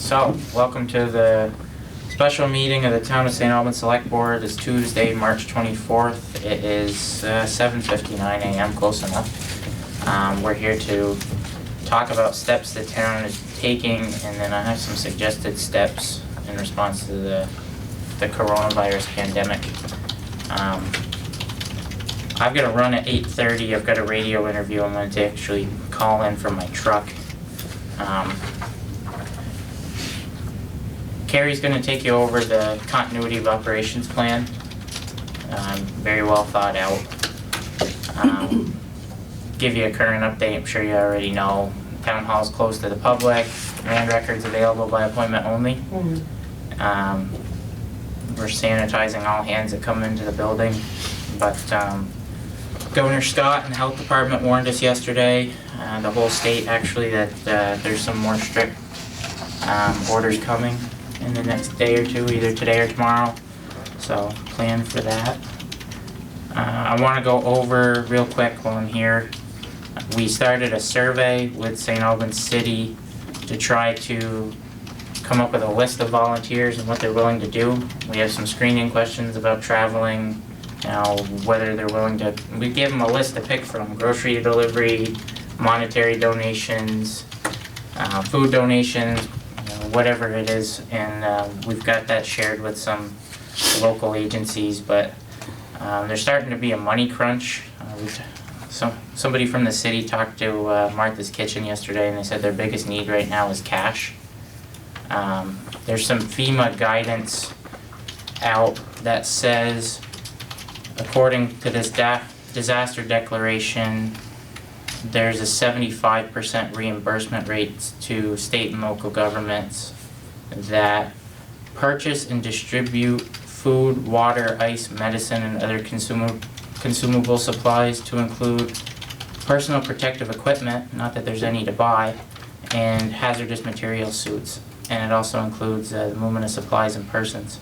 So, welcome to the special meeting of the Town of St. Albans Selectboard. It's Tuesday, March 24th. It is 7:59 a.m., close enough. We're here to talk about steps the town is taking, and then I have some suggested steps in response to the coronavirus pandemic. I've got to run at 8:30. I've got a radio interview. I'm going to actually call in from my truck. Carrie's going to take you over the continuity of operations plan. Very well thought out. Give you a current update. I'm sure you already know. Town hall's closed to the public. Land records available by appointment only. We're sanitizing all hands that come into the building. But Governor Scott and the health department warned us yesterday, the whole state actually, that there's some more strict orders coming in the next day or two, either today or tomorrow. So plan for that. I want to go over real quick while I'm here. We started a survey with St. Albans City to try to come up with a list of volunteers and what they're willing to do. We have some screening questions about traveling, whether they're willing to, we give them a list to pick from: grocery delivery, monetary donations, food donations, whatever it is, and we've got that shared with some local agencies, but there's starting to be a money crunch. Somebody from the city talked to Martha's Kitchen yesterday, and they said their biggest need right now is cash. There's some FEMA guidance out that says, according to this disaster declaration, there's a 75% reimbursement rate to state and local governments that purchase and distribute food, water, ice, medicine, and other consumable supplies, to include personal protective equipment, not that there's any to buy, and hazardous material suits. And it also includes the movement of supplies and persons.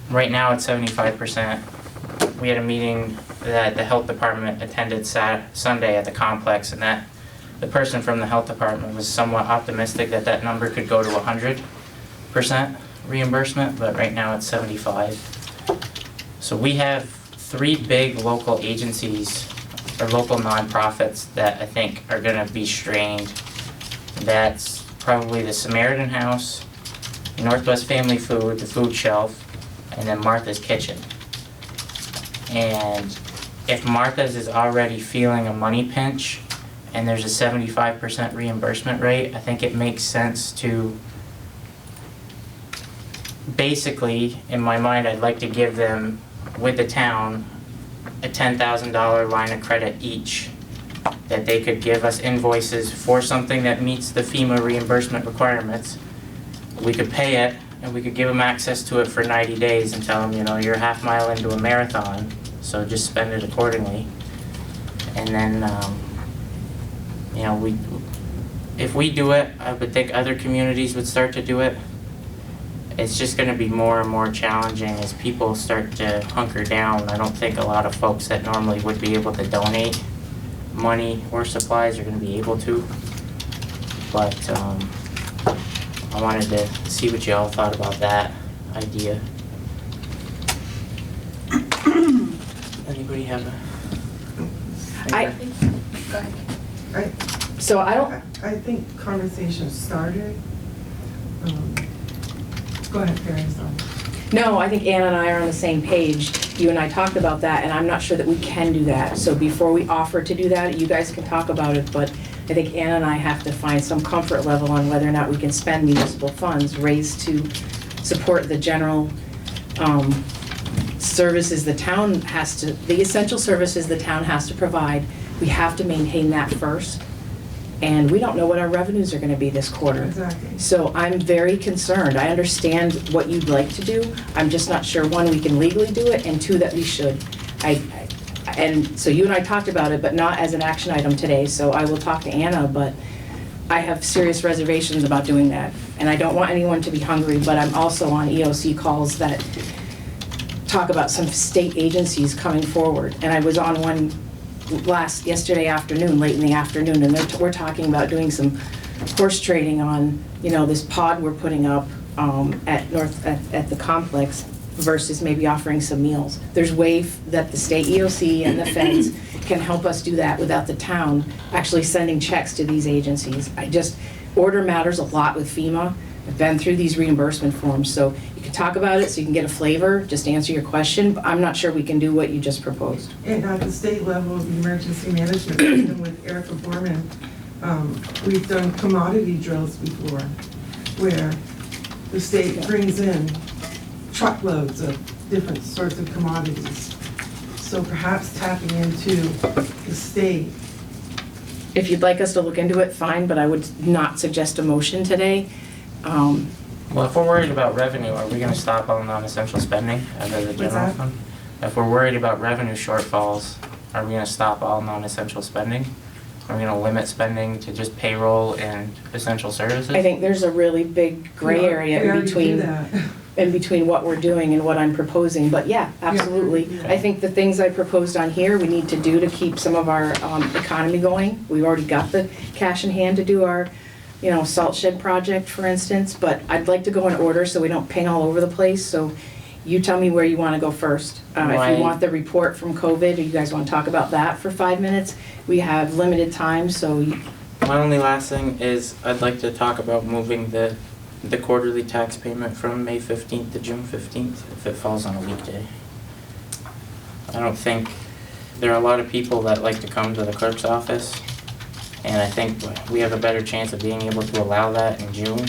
Right now it's 75%. We had a meeting that the health department attended Sunday at the complex, and that the person from the health department was somewhat optimistic that that number could go to 100% reimbursement, but right now it's 75. So we have 3 big local agencies or local nonprofits that I think are going to be strained. That's probably the Samaritan House, Northwest Family Food, the Food Shelf, and then Martha's Kitchen. And if Martha's is already feeling a money pinch and there's a 75% reimbursement rate, I think it makes sense to, basically, in my mind, I'd like to give them, with the town, a $10,000 line of credit each, that they could give us invoices for something that meets the FEMA reimbursement requirements. We could pay it, and we could give them access to it for 90 days and tell them, you're a half mile into a marathon, so just spend it accordingly. And then, if we do it, I would think other communities would start to do it. It's just going to be more and more challenging as people start to hunker down. I don't think a lot of folks that normally would be able to donate money or supplies are going to be able to. But I wanted to see what you all thought about that idea. Anybody have a? Go ahead. So I think conversation started. Go ahead, Perry. Sorry. No, I think Anna and I are on the same page. You and I talked about that, and I'm not sure that we can do that. So before we offer to do that, you guys can talk about it, but I think Anna and I have to find some comfort level on whether or not we can spend municipal funds raised to support the general services the town has to, the essential services the town has to provide. We have to maintain that first. And we don't know what our revenues are going to be this quarter. Exactly. So I'm very concerned. I understand what you'd like to do. I'm just not sure, 1, we can legally do it, and 2, that we should. And so you and I talked about it, but not as an action item today, so I will talk to Anna, but I have serious reservations about doing that. And I don't want anyone to be hungry, but I'm also on EOC calls that talk about some state agencies coming forward. And I was on one yesterday afternoon, late in the afternoon, and we're talking about doing some horse trading on, this pod we're putting up at the complex versus maybe offering some meals. There's ways that the state EOC and the feds can help us do that without the town actually sending checks to these agencies. Order matters a lot with FEMA. I've been through these reimbursement forms, so you can talk about it so you can get a flavor, just answer your question, but I'm not sure we can do what you just proposed. And at the state level, the emergency management system with Erica Borman, we've done commodity drills before, where the state brings in truckloads of different sorts of commodities. So perhaps tapping into the state. If you'd like us to look into it, fine, but I would not suggest a motion today. Well, if we're worried about revenue, are we gonna stop all non-essential spending out of the What's general that? fund? If we're worried about revenue shortfalls, are we gonna stop all non-essential spending? Are we gonna limit spending to just payroll and essential services? I think there's a really big gray area We in already do between. that. In between what we're doing and what I'm proposing, but yeah, absolutely. Yeah. I think the things I proposed on here, we need to do to keep some of our economy going. We've already got the cash in hand to do our, salt shed project, for instance, but I'd like to go in order so we don't ping all over the place, so you tell me where you want to go first. If Right. you want the report from COVID, or you guys want to talk about that for 5 minutes, we have limited time, so My only last thing is I'd like to talk about moving the quarterly tax payment from May 15th to June 15th, if it falls on a weekday. I don't think, there are a lot of people that like to come to the clerk's office, and I think we have a better chance of being able to allow that in June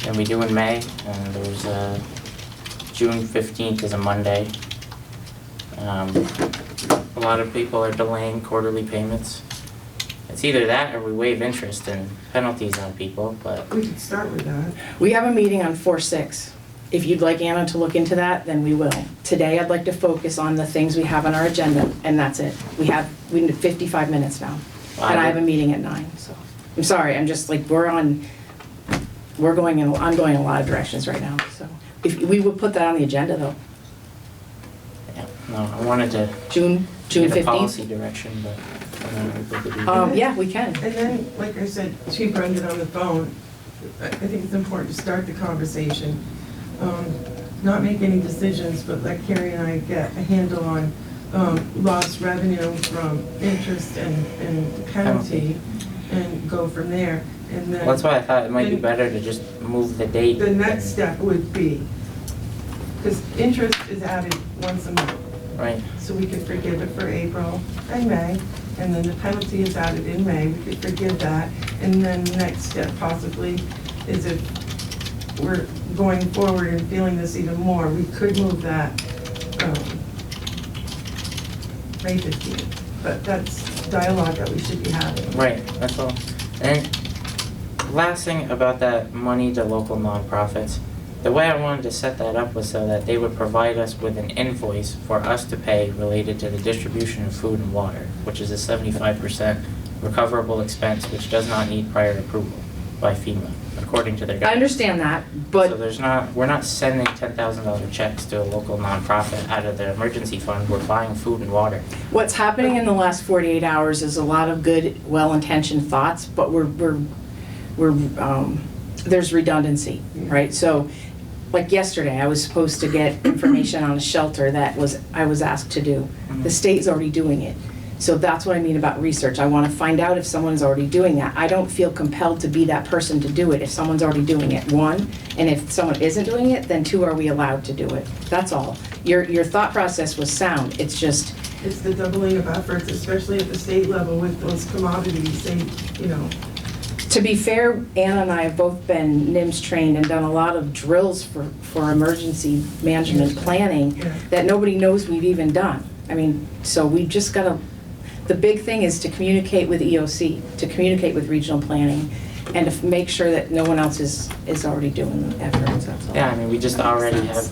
than we do in May, and there's June 15th is a Monday. A lot of people are delaying quarterly payments. It's either that or we waive interest and penalties on people, but We could start with that. we have a meeting on 4/6. If you'd like Anna to look into that, then we will. Today, I'd like to focus on the things we have on our agenda, and that's it. We need 55 minutes now, and I have a meeting at 9, so. I'm sorry, I'm just like, I'm going in a lot of directions right now, so. If, we would put that on the agenda though, yeah, no, I wanted to June get a 15th. policy direction, but I don't know if we could do that. Yeah, we can. And then, like I said to Brendan on the phone, I think it's important to start the conversation. Not make any decisions, but let Carrie and I get a handle on lost revenue from interest and penalty and go from there. And then Well, that's why I thought it might be then better to just move the date. the next step would be, because interest is added once a month. Right, So we could forgive it for April and May, and then the penalty is added in May, we could forgive that. And then the next step possibly is if we're going forward and feeling this even more, we could move that May 15th. But that's dialogue that we should be having. right, that's all. And last thing about that money to local nonprofits, the way I wanted to set that up was so that they would provide us with an invoice for us to pay related to the distribution of food and water, which is a 75% recoverable expense, which does not need prior approval by FEMA, according to their I guidance. understand that, So but we're not sending $10,000 checks to a local nonprofit out of the emergency fund, we're buying food and water. what's happening in the last 48 hours is a lot of good, well-intentioned thoughts, but there's redundancy, right? So, like yesterday, I was supposed to get information on a shelter that I was asked to do. The state's already doing it. So that's what I mean about research. I want to find out if someone's already doing that. I don't feel compelled to be that person to do it if someone's already doing it, one. And if someone isn't doing it, then two, are we allowed to do it? That's all. Your thought process was sound. It's just, It's the doubling of efforts, especially at the state level with those commodities, to be fair, Anna and I have both been NIMS trained and done a lot of drills for emergency management planning Yeah. that nobody knows we've even done. I mean, so we just gotta, the big thing is to communicate with EOC, to communicate with regional planning, and to make sure that no one else is already doing the efforts, that's all. Yeah, I mean, we just already have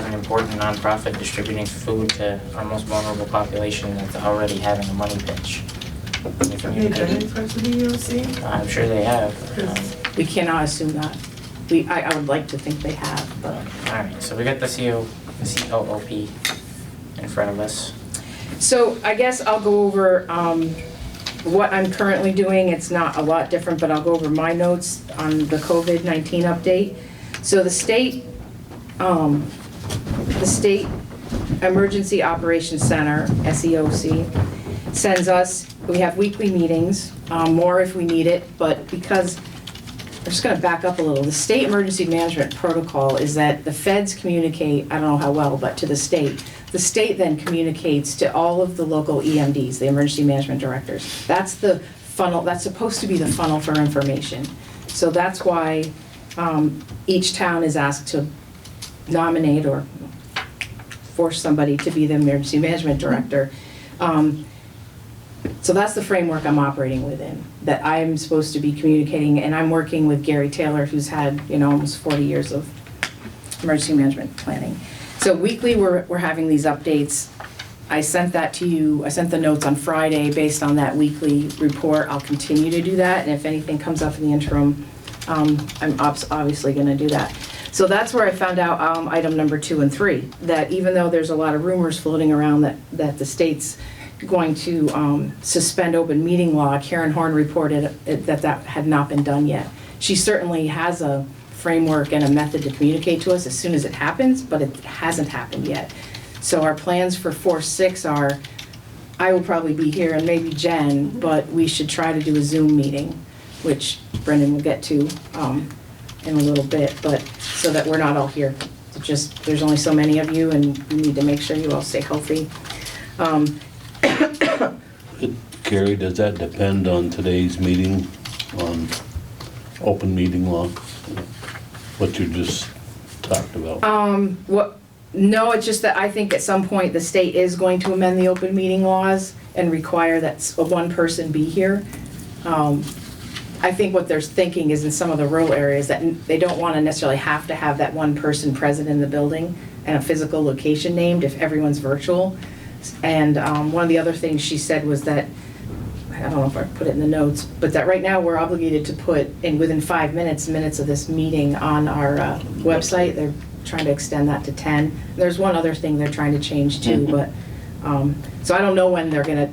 an important nonprofit distributing food to our most vulnerable population that's already having a money pinch. If Have you- they been in touch with the EOC? I'm sure they have. We cannot assume that. I would like to think they have, but. Alright, so we got the COOP in front of us. So I guess I'll go over what I'm currently doing, it's not a lot different, but I'll go over my notes on the COVID-19 update. So the state Emergency Operations Center, SEOC, sends us, we have weekly meetings, more if we need it, but because, I'm just gonna back up a little. The state emergency management protocol is that the feds communicate, I don't know how well, but to the state. The state then communicates to all of the local EMDs, the emergency management directors. That's the funnel, that's supposed to be the funnel for information. So that's why each town is asked to nominate or force somebody to be the emergency management director. So that's the framework I'm operating within, that I'm supposed to be communicating, and I'm working with Gary Taylor, who's had, almost 40 years of emergency management planning. So weekly, we're having these updates. I sent that to you, I sent the notes on Friday based on that weekly report. I'll continue to do that, and if anything comes up in the interim, I'm obviously gonna do that. So that's where I found out item number 2 and 3, that even though there's a lot of rumors floating around that the state's going to suspend open meeting law, Karen Horn reported that had not been done yet. She certainly has a framework and a method to communicate to us as soon as it happens, but it hasn't happened yet. So our plans for 4/6 are, I will probably be here and maybe Jen, but we should try to do a Zoom meeting, which Brendan will get to in a little bit, but so that we're not all here. There's only so many of you, and we need to make sure you all stay healthy. Gary, does that depend on today's meeting, on open meeting law? What you just talked about? No, it's just that I think at some point the state is going to amend the open meeting laws and require that one person be here. I think what they're thinking is in some of the rural areas that they don't want to necessarily have to have that one person present in the building and a physical location named if everyone's virtual. And one of the other things she said was that, I don't know if I put it in the notes, but that right now we're obligated to put in within 5 minutes of this meeting on our website. They're trying to extend that to 10. There's one other thing they're trying to change too, but so I don't know when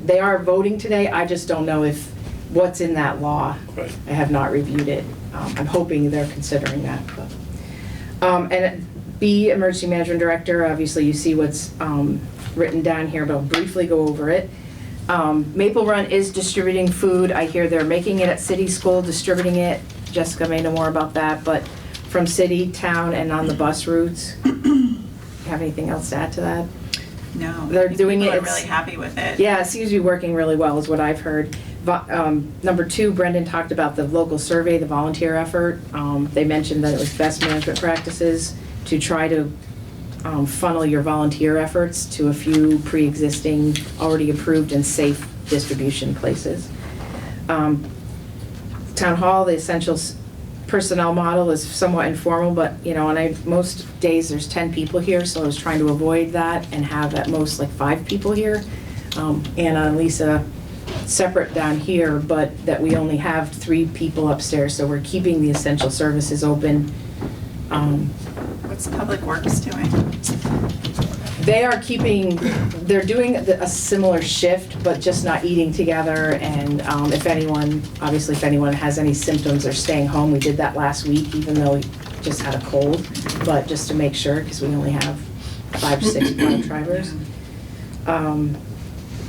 they are voting today. I just don't know if what's in that law. Right. I have not reviewed it. I'm hoping they're considering that. But. And B, Emergency Management Director, obviously you see what's written down here, but I'll briefly go over it. Maple Run is distributing food. I hear they're making it at City School, distributing it. Jessica may know more about that, but from city, town, and on the bus routes. Have anything else to add to that? No. They're doing it. People are really happy with it. Yeah, it seems to be working really well is what I've heard. Number 2, Brendan talked about the local survey, the volunteer effort. They mentioned that it was best management practices to try to funnel your volunteer efforts to a few pre-existing, already approved and safe distribution places. Town Hall, the essentials personnel model is somewhat informal, but most days there's 10 people here, so I was trying to avoid that and have at most like 5 people here. Anna and Lisa separate down here, but that we only have 3 people upstairs, so we're keeping the essential services open. What's Public Works doing? They're doing a similar shift, but just not eating together, and if anyone has any symptoms, they're staying home. We did that last week, even though we just had a cold, but just to make sure, because we only have 5 or 6 drivers.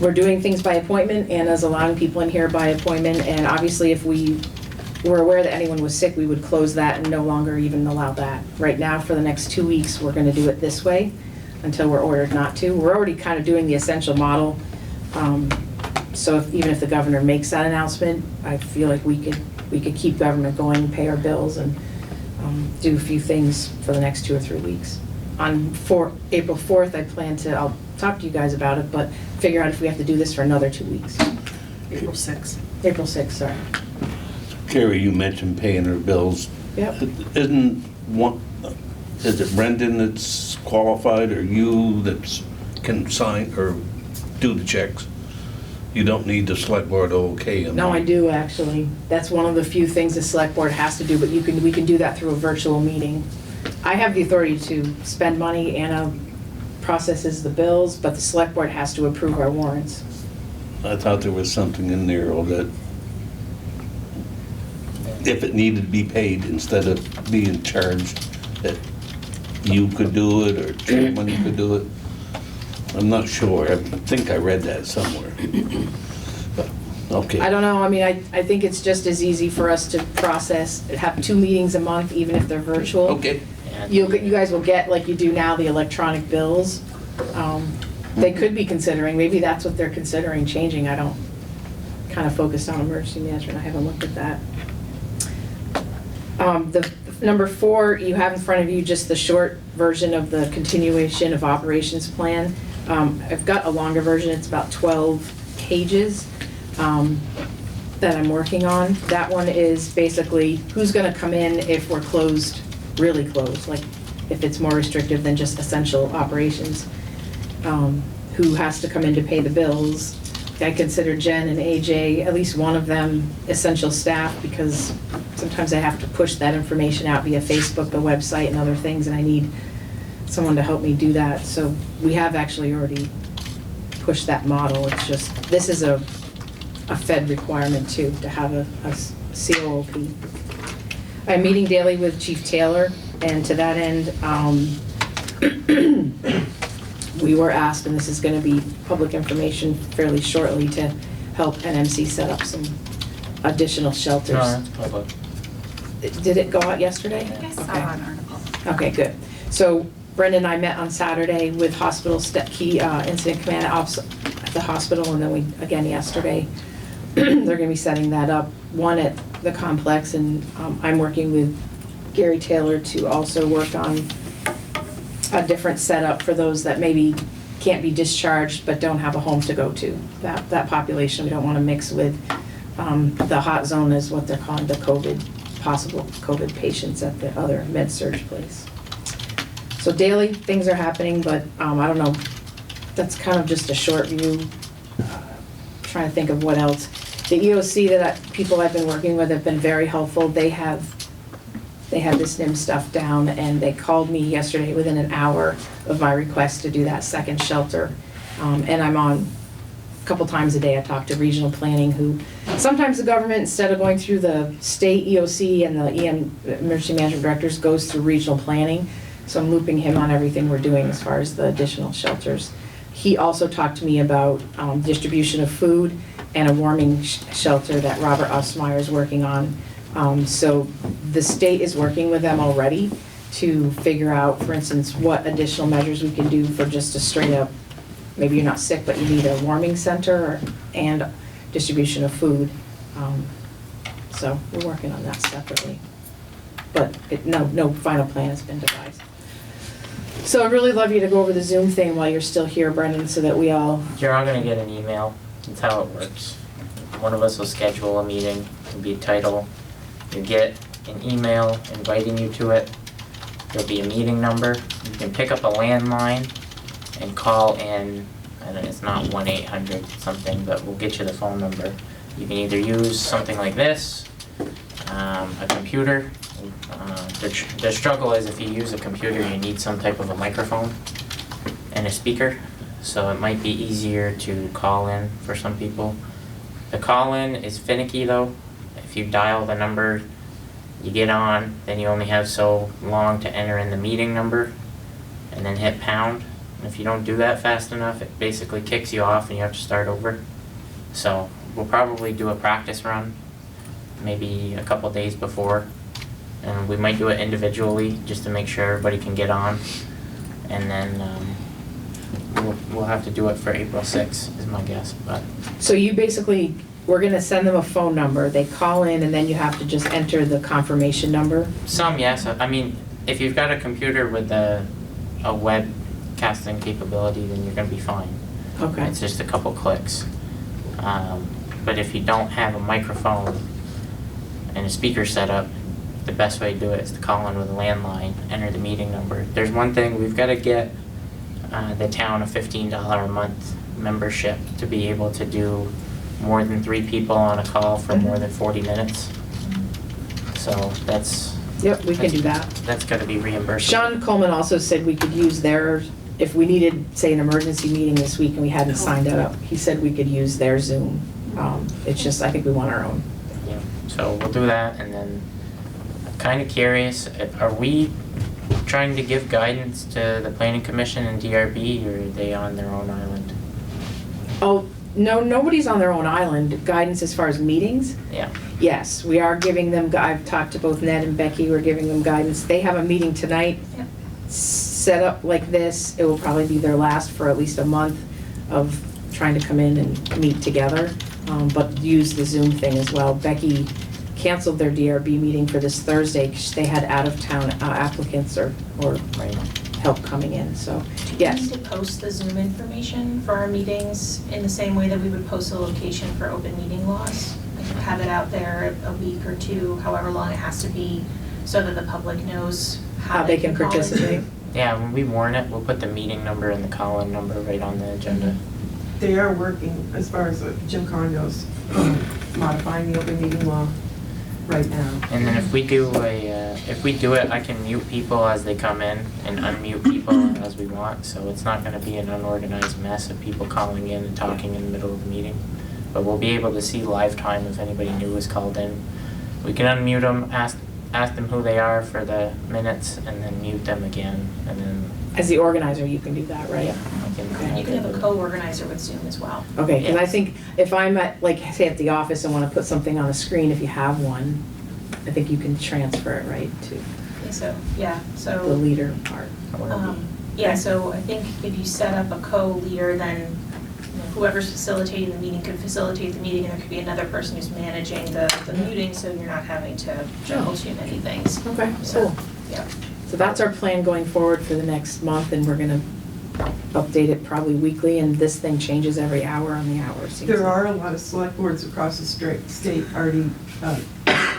We're doing things by appointment. Anna's allowing people in here by appointment, and obviously if we were aware that anyone was sick, we would close that and no longer even allow that. Right now, for the next 2 weeks, we're gonna do it this way until we're ordered not to. We're already kind of doing the essential model. So even if the governor makes that announcement, I feel like we could keep government going, pay our bills, and do a few things for the next 2 or 3 weeks. On April 4th, I plan to, I'll talk to you guys about it, but figure out if we have to do this for another 2 weeks. April 6th. April 6th, sorry. Gary, you mentioned paying her bills. Yep. Is it Brendan that's qualified, or you that can sign or do the checks? You don't need the select board to okay them? No, I do actually. That's one of the few things the select board has to do, but we can do that through a virtual meeting. I have the authority to spend money. Anna processes the bills, but the select board has to approve our warrants. I thought there was something in there that if it needed to be paid instead of being charged, that you could do it or chairman could do it. I'm not sure. I think I read that somewhere. But, okay. I don't know, I mean, I think it's just as easy for us to process, have 2 meetings a month, even if they're virtual. Okay. Yeah. You guys will get, like you do now, the electronic bills. They could be considering, maybe that's what they're considering changing, I don't, kind of focused on emergency management, I haven't looked at that. The number 4, you have in front of you just the short version of the continuation of operations plan. I've got a longer version, it's about 12 pages that I'm working on. That one is basically who's gonna come in if we're closed, really closed, like if it's more restrictive than just essential operations. Who has to come in to pay the bills. I consider Jen and AJ, at least one of them, essential staff because sometimes I have to push that information out via Facebook, the website, and other things, and I need someone to help me do that. So we have actually already pushed that model. It's just, this is a Fed requirement too, to have a COOP. I'm meeting daily with Chief Taylor, and to that end, we were asked, and this is gonna be public information fairly shortly, to help NMC set up some additional shelters. No, that's public. Did it go out yesterday? I think I saw Okay. an article. Okay, good. So Brendan and I met on Saturday with hospital key incident command ops at the hospital, and then we, again yesterday. They're gonna be setting that up, one at the complex, and I'm working with Gary Taylor to also work on a different setup for those that maybe can't be discharged but don't have a home to go to. That population we don't wanna mix with. The hot zone is what they're calling the possible COVID patients at the other med-surg place. So daily, things are happening, but I don't know, that's kind of just a short view. Trying to think of what else. The EOC people I've been working with have been very helpful. They have this NIM stuff down, and they called me yesterday within an hour of my request to do that second shelter. And I'm on a couple times a day. I talk to regional planning, who sometimes the government, instead of going through the state EOC and the emergency management directors, goes through regional planning. So I'm looping him on everything we're doing as far as the additional shelters. He also talked to me about distribution of food and a warming shelter that Robert Osmeyer is working on. So the state is working with them already to figure out, for instance, what additional measures we can do for just a straight up, maybe you're not sick, but you need a warming center and distribution of food. So we're working on that separately. But no final plan has been devised. So I'd really love you to go over the Zoom thing while you're still here, Brendan, so that we all, You're all gonna get an email. That's how it works. One of us will schedule a meeting. It'll be a title. You get an email inviting you to it. There'll be a meeting number. You can pick up a landline and call in, and it's not 1-800 something, but we'll get you the phone number. You can either use something like this, a computer. The struggle is if you use a computer, you need some type of a microphone and a speaker. So it might be easier to call in for some people. The call-in is finicky though. If you dial the number, you get on, then you only have so long to enter in the meeting number and then hit pound. And if you don't do that fast enough, it basically kicks you off and you have to start over. So we'll probably do a practice run, maybe a couple days before. And we might do it individually just to make sure everybody can get on. And then we'll have to do it for April 6th is my guess, but. so you basically, we're gonna send them a phone number, they call in, and then you have to just enter the confirmation number? Some, yes. I mean, if you've got a computer with a webcasting capability, then you're gonna be fine. Okay. It's just a couple clicks. But if you don't have a microphone and a speaker set up, the best way to do it is to call in with a landline, enter the meeting number. There's one thing, we've gotta get the town a $15 a month membership to be able to do more than 3 people on a call for more than 40 minutes. So that's. Yep, we can do that. That's gotta be reimbursed. Sean Coleman also said we could use their if we needed, say, an emergency meeting this week and we hadn't signed it up, he said we could use their Zoom. It's just, I think we want our own. Yeah, so we'll do that, and then kind of curious, are we trying to give guidance to the planning commission and DRB, or are they on their own island? Oh, no, nobody's on their own island. Guidance as far as meetings? Yeah, Yes, we are giving them, I've talked to both Ned and Becky, we're giving them guidance. They have a meeting tonight, Yep. set up like this. It will probably be their last for at least a month of trying to come in and meet together, but use the Zoom thing as well. Becky canceled their DRB meeting for this Thursday because they had out-of-town applicants or right. help coming in, so, Do we yes. need to post the Zoom information for our meetings in the same way that we would post a location for open meeting laws? Like have it out there a week or two, however long it has to be, so that the public knows How they can call in. participate. Yeah, when we warn it, we'll put the meeting number and the call-in number right on the agenda. They are working, as far as Jim Conn goes, modifying the open meeting law right now. And then if we do it, I can mute people as they come in and unmute people as we want, so it's not gonna be an unorganized mess of people calling in and talking in the middle of the meeting. But we'll be able to see live time if anybody new was called in. We can unmute them, ask them who they are for the minutes, and then mute them again, and then, As the organizer, you can do that, right? yeah, I can. You can have a co-organizer with Zoom as well. Okay, because I Yes. think if I'm at, like, say at the office and want to put something on a screen, if you have one, I think you can transfer it, right, to Okay, so, yeah, the so, leader part. yeah, so I think if you set up a co-leader, then you know, whoever's facilitating the meeting could facilitate the meeting, and there could be another person who's managing the meeting, so you're not having to juggle too many things. Okay, So, cool. yeah. So that's our plan going forward for the next month, and we're gonna update it probably weekly, and this thing changes every hour on the hour. seems There like. are a lot of select boards across the state already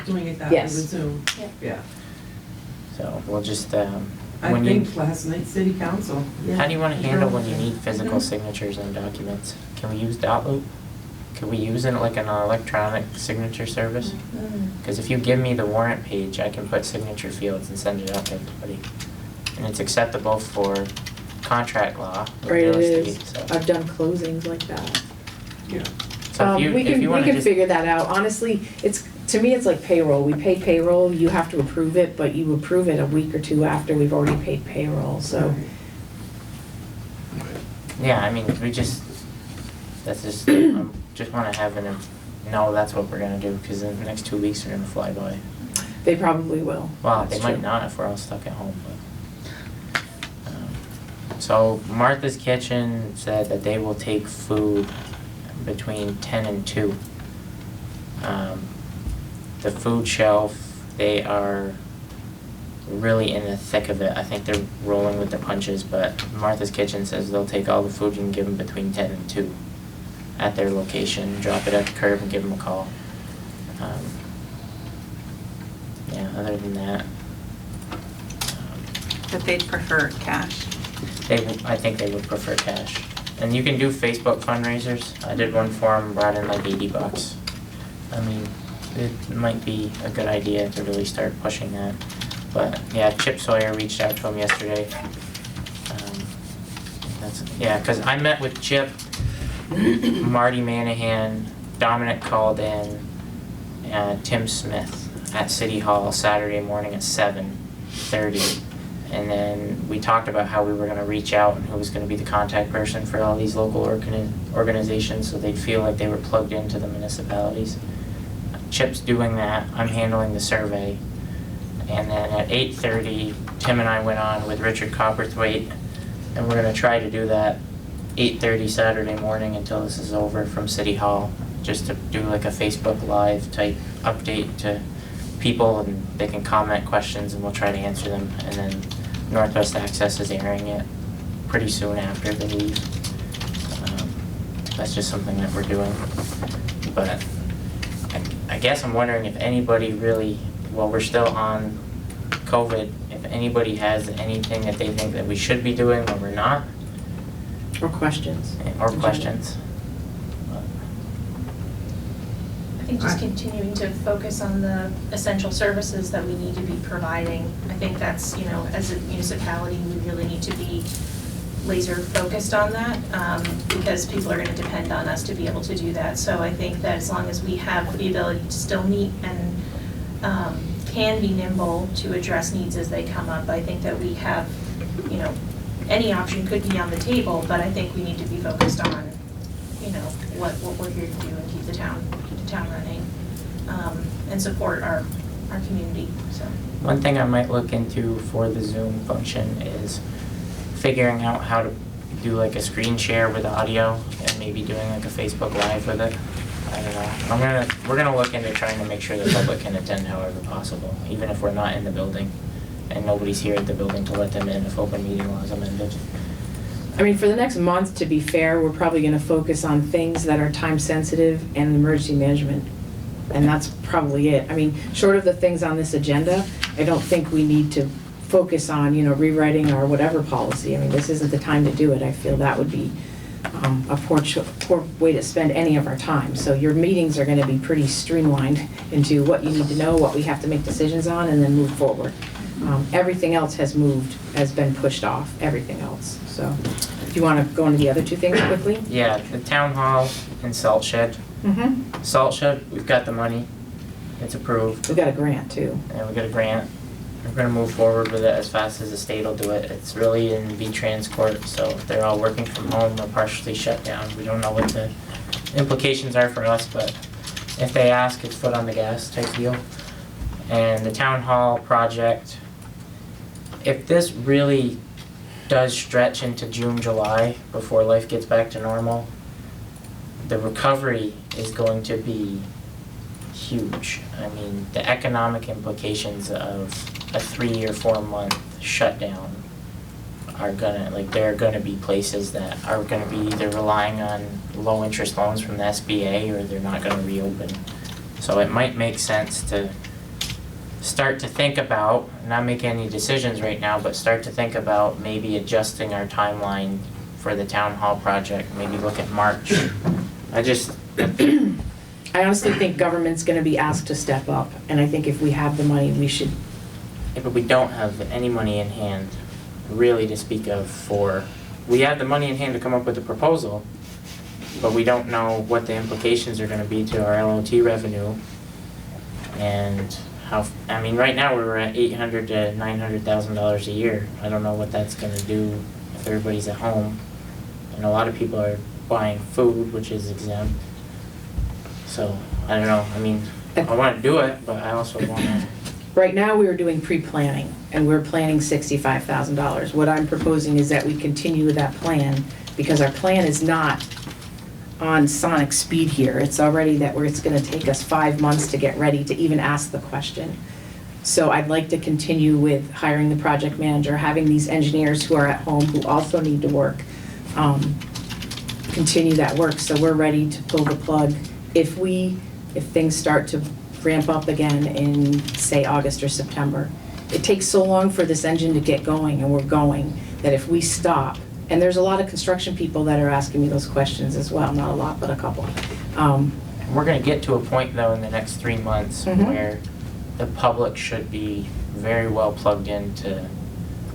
doing it that way Yes. with Zoom. Yeah. Yeah. So we'll just, I when you, think last night, city council. yeah. how do you wanna handle when you need physical Mhm. signatures on documents? Can we use Dotloop? Can we use it like an electronic signature service? Because if you give me the warrant page, I can put signature fields and send it out to everybody. And it's acceptable for contract law. with Right, real it estate, is. so- I've done closings like that. Yeah. So if you, We if can, you we wanna can just, figure that out. Honestly, to me, it's like payroll. We pay payroll, you have to approve it, but you approve it a week or two after we've already paid payroll, so. yeah, I mean, that's just, just wanna have know that's what we're gonna do, because the next 2 weeks are gonna fly by. They probably will. Well, they That's might true. not if we're all stuck at home, but. So Martha's Kitchen said that they will take food between 10 and 2. The food shelf, they are really in the thick of it. I think they're rolling with the punches, but Martha's Kitchen says they'll take all the food you can give them between 10 and 2 at their location, drop it at the curb and give them a call. Yeah, other than that, But they'd prefer cash. I think they would prefer cash. And you can do Facebook fundraisers. I did one for them, brought in like $80. I mean, it might be a good idea to really start pushing that. But yeah, Chip Sawyer reached out to him yesterday. Because I met with Chip, Marty Manahan, Dominic called in, and Tim Smith at City Hall Saturday morning at 7:30. And then we talked about how we were gonna reach out and who was gonna be the contact person for all these local organizations, so they'd feel like they were plugged into the municipalities. Chip's doing that, I'm handling the survey. And then at 8:30, Tim and I went on with Richard Copperthwaite, and we're gonna try to do that 8:30 Saturday morning until this is over from City Hall, just to do like a Facebook Live type update to people, and they can comment questions and we'll try to answer them. And then Northwest Access is airing it pretty soon after they leave. That's just something that we're doing. But I guess I'm wondering if anybody really, while we're still on COVID, if anybody has anything that they think that we should be doing or we're not, Or questions. or questions. I think just continuing to focus on the essential services that we need to be providing. I think that's, as a municipality, we really need to be laser focused on that, because people are gonna depend on us to be able to do that. So I think that as long as we have the ability to still meet and can be nimble to address needs as they come up, I think that we have, you know, any option could be on the table, but I think we need to be focused on, you know, what we're here to do and keep the town running, and support our community, so. One thing I might look into for the Zoom function is figuring out how to do like a screen share with audio and maybe doing like a Facebook Live with it. I don't know. We're gonna look into trying to make sure the public can attend however possible, even if we're not in the building and nobody's here at the building to let them in if open meeting laws amended. I mean, for the next month, to be fair, we're probably gonna focus on things that are time sensitive and emergency management. And that's probably it. I mean, short of the things on this agenda, I don't think we need to focus on, you know, rewriting our whatever policy. I mean, this isn't the time to do it. I feel that would be a poor way to spend any of our time. So your meetings are gonna be pretty streamlined into what you need to know, what we have to make decisions on, and then move forward. Everything else has been pushed off, everything else. So, do you wanna go into the other two things quickly? Yeah, the town hall and salt shed. Mm-hmm. Salt shed, we've got the money. It's approved. We got a grant too. And we got a grant. We're gonna move forward with it as fast as the state will do it. It's really in V-Trans court, so they're all working from home or partially shut down. We don't know what the implications are for us, but if they ask, it's foot on the gas type deal. And the town hall project, if this really does stretch into June, July, before life gets back to normal, the recovery is going to be huge. I mean, the economic implications of a 3 or 4 month shutdown are gonna, like, there are gonna be places that are gonna be either relying on low interest loans from the SBA or they're not gonna reopen. So it might make sense to start to think about, not make any decisions right now, but start to think about maybe adjusting our timeline for the town hall project, maybe look at March. I honestly think government's gonna be asked to step up, and I think if we have the money, we should. Yeah, but we don't have any money in hand, really, to speak of we have the money in hand to come up with a proposal, but we don't know what the implications are gonna be to our LOT revenue. And I mean, right now we're at $800,000 to $900,000 a year. I don't know what that's gonna do if everybody's at home. And a lot of people are buying food, which is exempt. So, I don't know, I mean, I wanna do it, but I also wanna. Right now, we are doing pre-planning, and we're planning $65,000. What I'm proposing is that we continue with that plan, because our plan is not on sonic speed here. It's already that where it's gonna take us 5 months to get ready to even ask the question. So I'd like to continue with hiring the project manager, having these engineers who are at home who also need to work, continue that work, so we're ready to pull the plug if things start to ramp up again in, say, August or September. It takes so long for this engine to get going, and we're going, that if we stop, and there's a lot of construction people that are asking me those questions as well, not a lot, but a couple. We're gonna get to a point though in the next 3 months where the public should be very well plugged into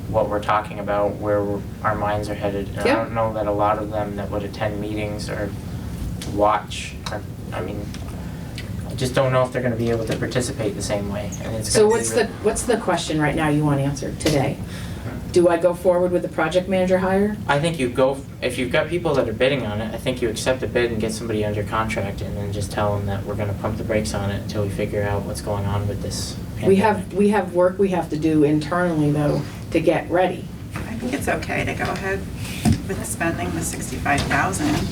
what we're talking about, where our minds are headed. And I don't know that a lot of them that would attend meetings or watch, I just don't know if they're gonna be able to participate the same way. And it's So gonna be what's the question right now you want answered today? Do I go forward with the project manager hire? I think if you've got people that are bidding on it, I think you accept a bid and get somebody under contract and then just tell them that we're gonna pump the brakes on it until we figure out what's going on with this pandemic. We have work we have to do internally though to get ready. I think it's okay to go ahead with spending the 65,000.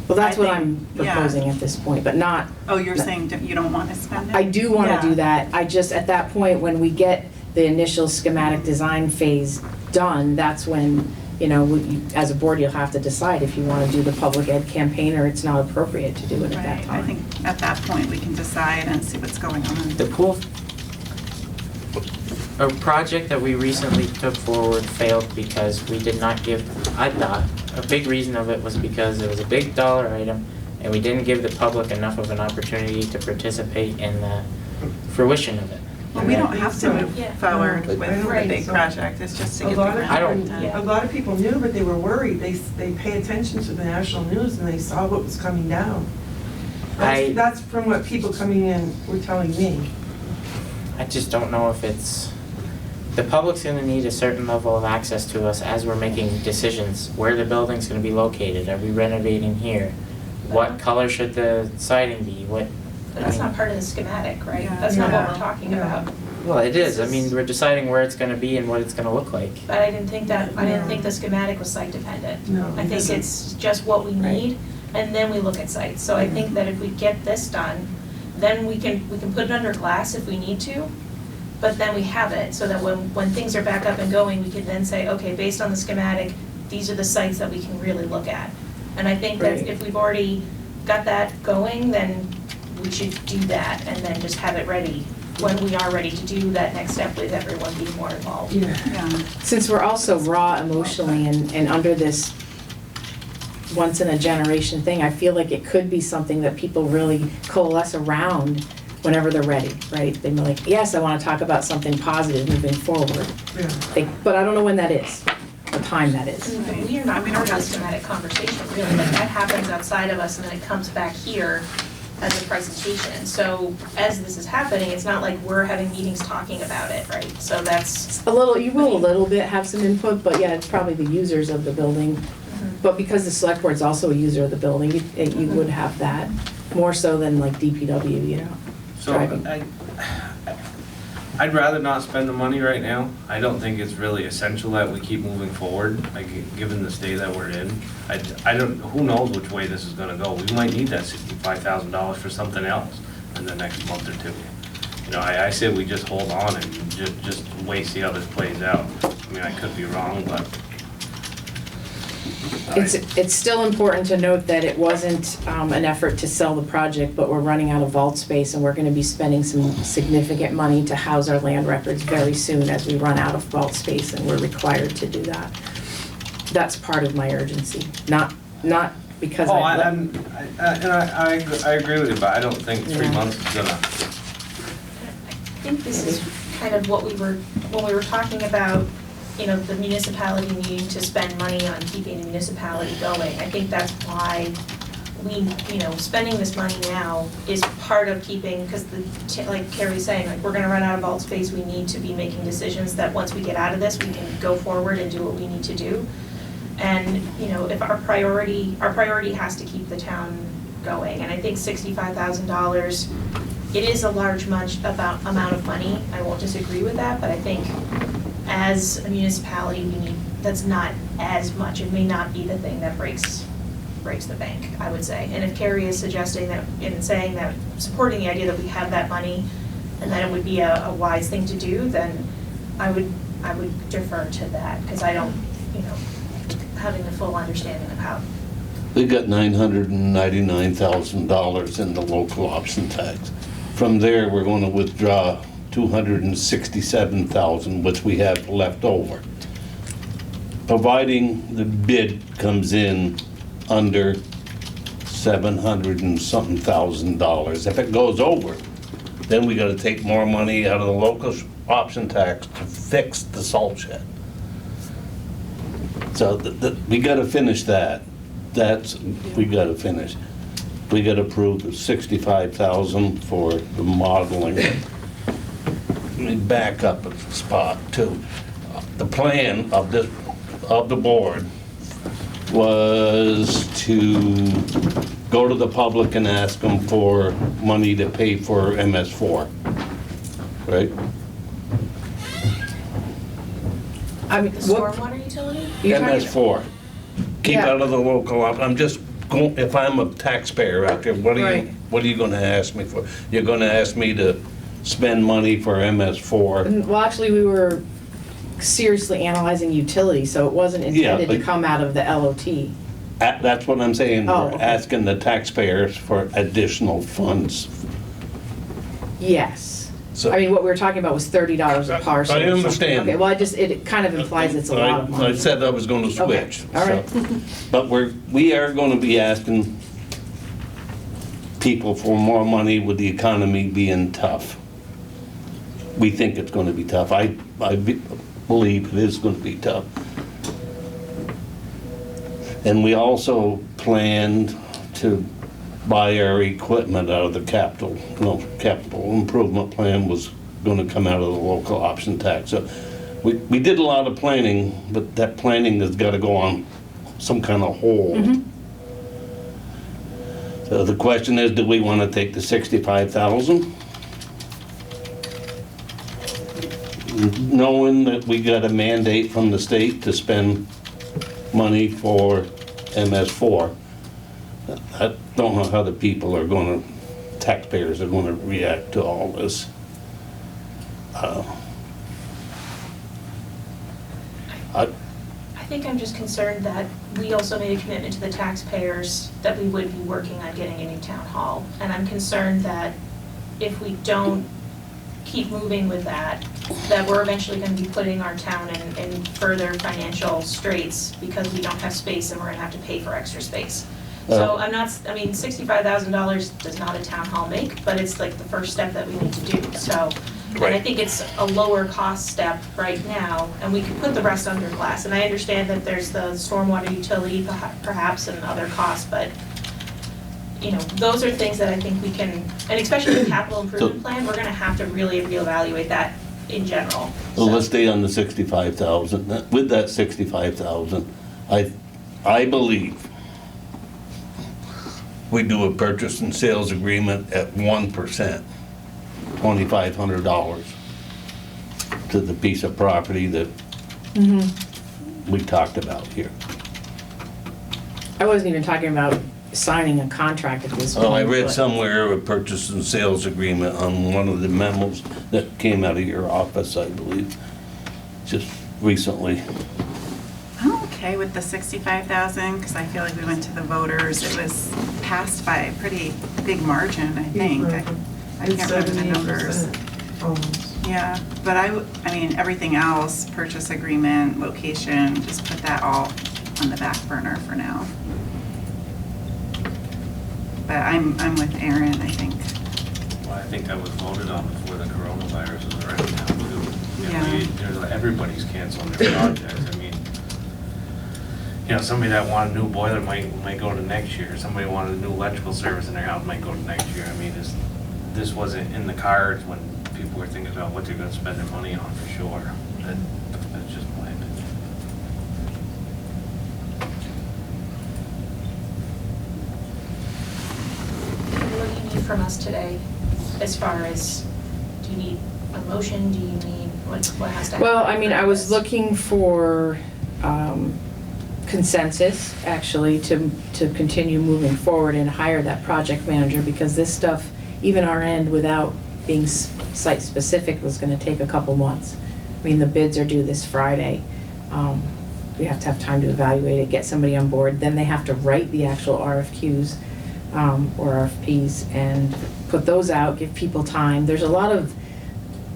Well, that's I what think- I'm yeah. proposing at this point, but not, Oh, you're saying you don't want to spend it? I do wanna Yeah. do that. I just, at that point, when we get the initial schematic design phase done, that's when, you know, as a board, you'll have to decide if you wanna do the public ed campaign or it's not appropriate to do it at that Right, I time. think at that point, we can decide and see what's going on. The pool, a project that we recently took forward failed because we did not give, I thought, a big reason of it was because it was a big dollar item and we didn't give the public enough of an opportunity to participate in the fruition of it. Well, we don't have to move Yeah. forward with the Right. big project, it's just to A get the lot of grant. I don't- people, Yeah. a lot of people knew, but they were worried. They pay attention to the national news and they saw what was coming down. That's from what people coming in were telling me. I just don't know if it's, the public's gonna need a certain level of access to us as we're making decisions. Where the building's gonna be located, are we renovating here? What color should the siding be, what? But that's not part of the schematic, right? Yeah. That's not what we're Yeah. talking Yeah. about. Well, it is, I This mean, is- we're deciding where it's gonna be and what it's gonna look like. But I didn't think that, I didn't No. think the schematic was site dependent. No. I think it's just what we Right. need, and then we look at sites. So I think that if we get this done, then we can put it under glass if we need to, but then we have it, so that when things are back up and going, we can then say, okay, based on the schematic, these are the sites that we can really look at. And I think that Right. if we've already got that going, then we should do that, and then just have it ready when we are ready to do that next step with everyone being more involved. Yeah. Yeah. Since we're also raw emotionally and under this once in a generation thing, I feel like it could be something that people really coalesce around whenever they're ready, right? They're like, yes, I want to talk about something positive moving forward. Yeah. But I don't know when that is, what time that is. But we are not part of the schematic conversation, really, like that happens outside of us and then it comes back here as a presentation. So as this is happening, it's not like we're having meetings talking about it, right? So that's, You will a little bit have some input, but yeah, it's probably the users of the building. But because the select board's also a user of the building, you would have that, more so than like DPW, you know? So Driving. I'd rather not spend the money right now. I don't think it's really essential that we keep moving forward, like, given the state that we're in. I don't, who knows which way this is gonna go. We might need that $65,000 for something else in the next month or two. You know, I say we just hold on and just wait, see how this plays out. I mean, I could be wrong, but. It's still important to note that it wasn't an effort to sell the project, but we're running out of vault space and we're gonna be spending some significant money to house our land records very soon as we run out of vault space and we're required to do that. That's part of my urgency, not because Oh, I. I agree with you, but I don't think 3 Yeah. months is gonna. I think this is kind of what when we were talking about, you know, the municipality needing to spend money on keeping the municipality going. I think that's why we, you know, spending this money now is part of keeping, because like Carrie's saying, like, we're gonna run out of vault space, we need to be making decisions that once we get out of this, we can go forward and do what we need to do. And, you know, if our priority has to keep the town going, and I think $65,000, it is a large amount of money, I won't disagree with that, but I think as a municipality, that's not as much, it may not be the thing that breaks the bank, I would say. And if Carrie is suggesting that, and saying that, supporting the idea that we have that money, and that it would be a wise thing to do, then I would defer to that, because I don't, you know, having the full understanding of how. We got $999,000 in the local option tax. From there, we're gonna withdraw $267,000, which we have left over. Providing the bid comes in under 700 and something thousand dollars. If it goes over, then we gotta take more money out of the local option tax to fix the salt shed. So we gotta finish that. We gotta finish. We gotta approve the 65,000 for the modeling. Let me back up a spot too. The plan of the board was to go to the public and ask them for money to pay for MS4, right? I mean, The what, stormwater utility? you're talking- MS4. Keep Yeah. out of the local, I'm just going, if I'm a taxpayer out there, what Right. are you gonna ask me for? You're gonna ask me to spend money for MS4? Well, actually, we were seriously analyzing utilities, so it wasn't intended to but- come out of the LOT. That's what I'm saying, Oh, we're okay. asking the taxpayers for additional funds. Yes. So- I mean, what we were talking about was $30 a parcel. I or something. understand. Okay, well, it kind of implies it's a lot of I money. said I was gonna Okay, switch. all right. so. But we are gonna be asking people for more money with the economy being tough. we think it's gonna be tough. Believe it is gonna be tough. And we also planned to buy our equipment out of the capital improvement plan was gonna come out of the local option tax. So we did a lot of planning, but that planning has gotta go on some kind of hold. So the question is, do we wanna take the 65,000? Knowing that we got a mandate from the state to spend money for MS4. I don't know how the people are gonna, taxpayers are gonna react to all this. I think I'm just concerned that we also made a commitment to the taxpayers that we would be working on getting a new town hall. And I'm concerned that if we don't keep moving with that we're eventually gonna be putting our town in further financial straits because we don't have space and we're gonna have to pay for extra space. So $65,000 does not a town hall make, but it's like the first step that we need to do, so. And I think it's a lower cost step right now, and we could put the rest under glass. And I understand that there's the stormwater utility perhaps and other costs, but, you know, those are things that I think we can, and especially the capital improvement plan, we're gonna have to really reevaluate that in general. Well, let's stay on the 65,000. With that 65,000, I believe we do a purchase and sales agreement at 1%, $2,500 to the piece of property that we talked about here. I wasn't even talking about signing a contract at this point. Oh, I read but- somewhere a purchase and sales agreement on one of the memos that came out of your office, I believe, just recently. I'm okay with the 65,000, because I feel like we went to the voters, it was passed by a pretty big margin, I think. I can't remember the numbers. 78% almost. Yeah, but I mean, everything else, purchase agreement, location, just put that all on the back burner for now. But I'm with Aaron, I think. Well, I think that was voted on before the coronavirus was around now too. Yeah. Everybody's canceling their projects. I mean, you know, somebody that wanted a new boiler might go to next year. Somebody wanted a new electrical service in their house might go to next year. I mean, this wasn't in the cards when people were thinking about what they're gonna spend their money on for sure. That's just my opinion. What do you need from us today, as far as, do you need a motion, do you need, what has to happen? Well, I mean, I was looking for consensus, actually, to continue moving forward and hire that project manager, because this stuff, even our end, without being site-specific, was gonna take a couple months. I mean, the bids are due this Friday. We have to have time to evaluate it, get somebody on board, then they have to write the actual RFQs or RFPs and put those out, give people time. There's a lot of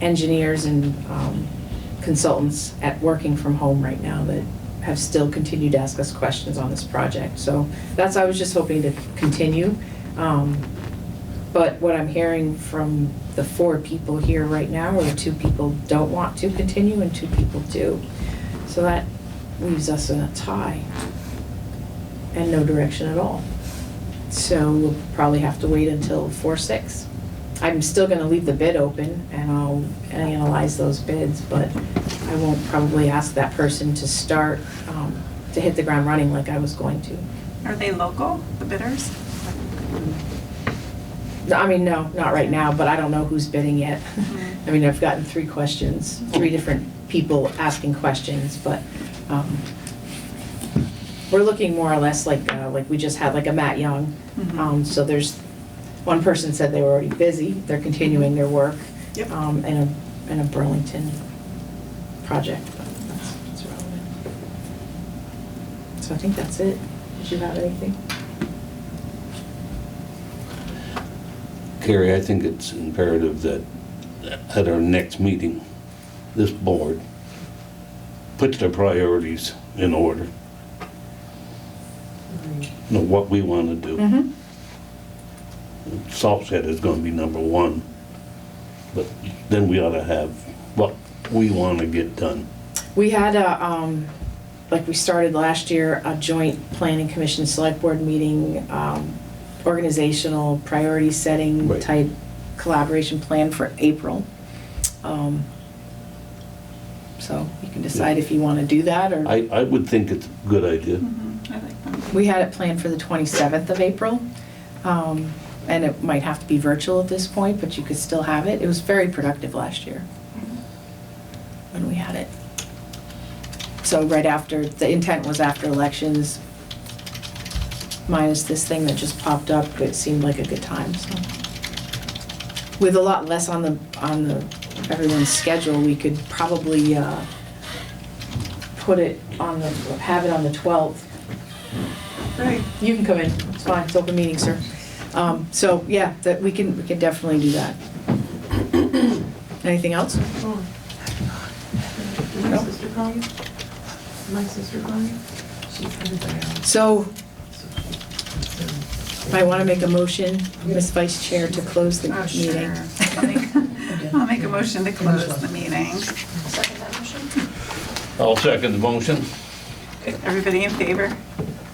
engineers and consultants working from home right now that have still continued to ask us questions on this project. So that's, I was just hoping to continue. But what I'm hearing from the 4 people here right now are 2 people don't want to continue and 2 people do. So that leaves us in a tie and no direction at all. So we'll probably have to wait until 4/6. I'm still gonna leave the bid open and I'll analyze those bids, but I won't probably ask that person to start, to hit the ground running like I was going to. Are they local, the bidders? I mean, no, not right now, but I don't know who's bidding yet. I mean, I've gotten 3 questions, 3 different people asking questions, but we're looking more or less like we just had like a Matt Young. So there's, one person said they were already busy, they're continuing their work Yep. in a Burlington project, but that's relevant. So I think that's it. Did you have anything? Carrie, I think it's imperative that at our next meeting, this board puts their priorities in order. Know what we want to do. Mm-hmm. Salt shed is going to be number 1. But then we ought to have what we want to get done. We had like we started last year, a joint planning commission select board meeting, organizational priority setting Right. type collaboration plan for April. So you can decide if you want to do that, or I would think it's a good idea. I like them. we had it planned for the 27th of April. And it might have to be virtual at this point, but you could still have it. It was very productive last year when we had it. So right after, the intent was after elections, minus this thing that just popped up, it seemed like a good time, so. With a lot less on the everyone's schedule, we could probably put it on the, have it on the 12th. Right. You can come in, it's fine, it's open meeting, sir. So, yeah, that we can definitely do that. Anything else? Oh. Did my sister call you? Did my sister call you? She's headed down. So, I want to make a motion, Ms. Vice Chair, to close the Oh, meeting. sure. I'll make a motion to close the meeting. Second that motion? I'll second the motion. Everybody in favor?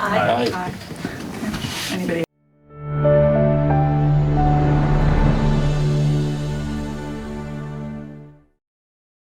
Aye. Aye. Anybody